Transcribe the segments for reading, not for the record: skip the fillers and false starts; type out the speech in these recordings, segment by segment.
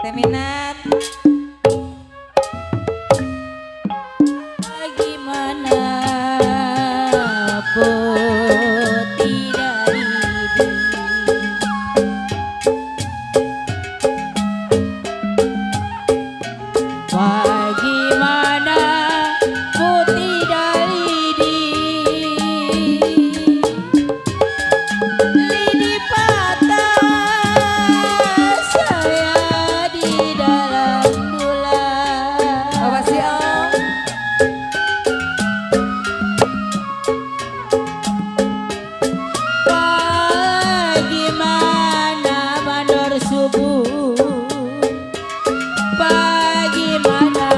Teh minat. Bagaimana putih dari bagaimana putih dari lidi patah saya di dalam bulan. Bapak si Om. Bagaimana mandor subuh, bagaimana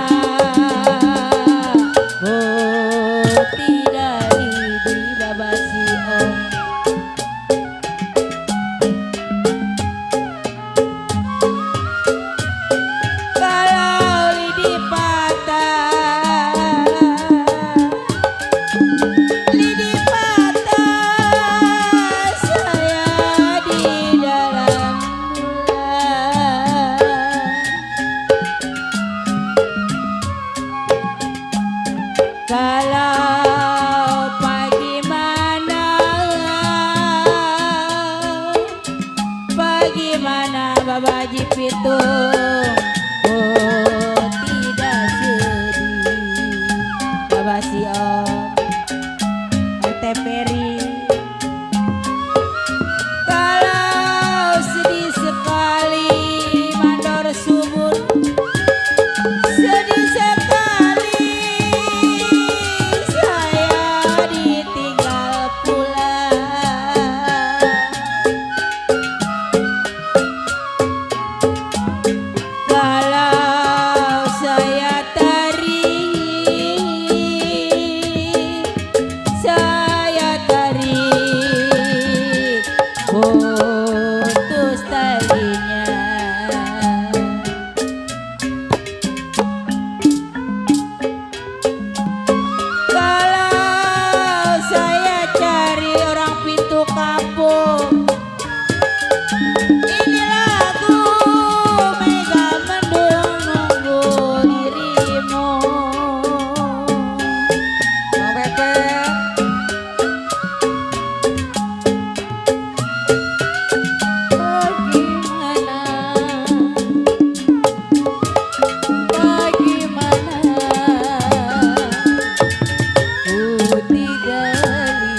putih dari Bapak si Om. Kalau lidi patah, lidi patah saya di dalam bulan. Kalau bagaimana babaji pitung, oh tidak sedih Bapak si Om, Teh Peri. Kalau sedih sekali mandor subur, sedih sekali saya ditinggal pulang. Kalau saya tarik putus talinya. Kalau saya cari orang pintu kampung, ini lagu Mega Mendung nunggu dirimu. Bang Pepet. Bagaimana putih dari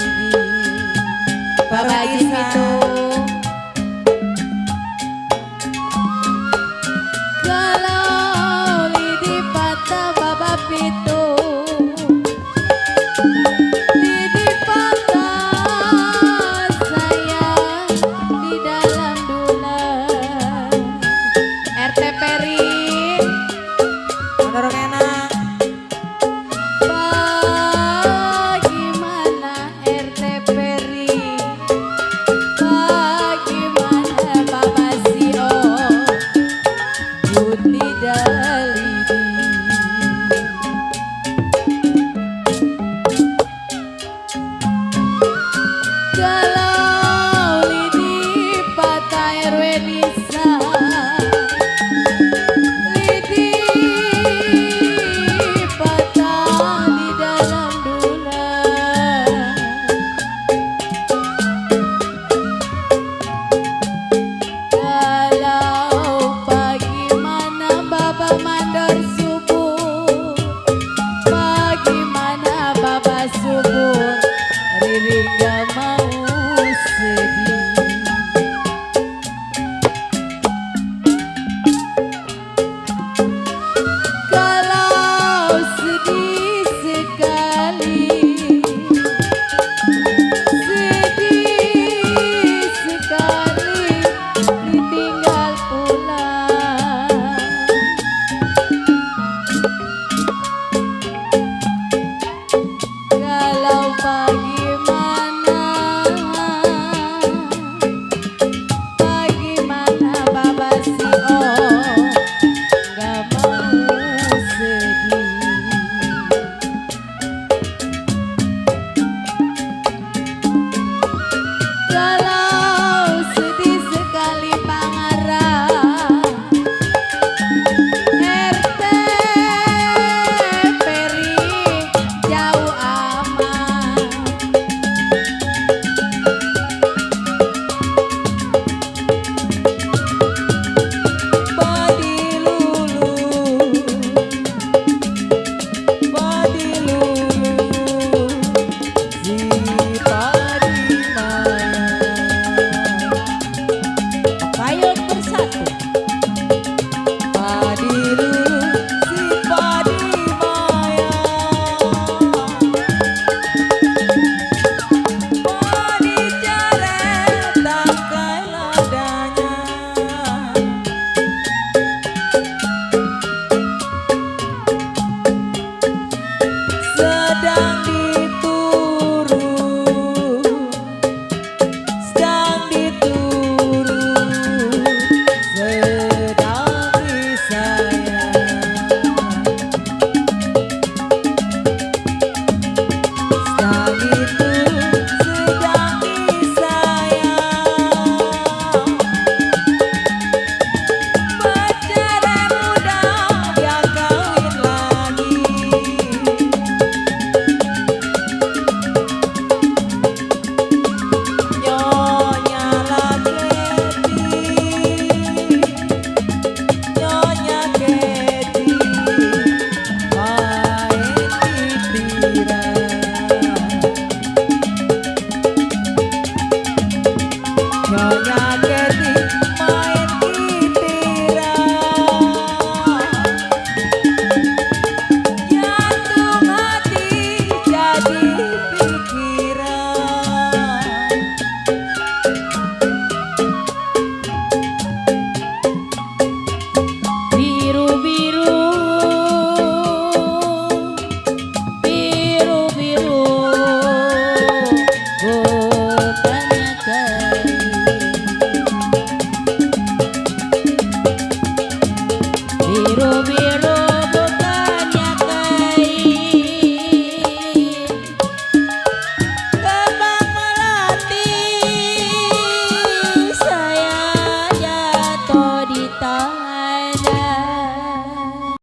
Bapak Bapak Isa. itu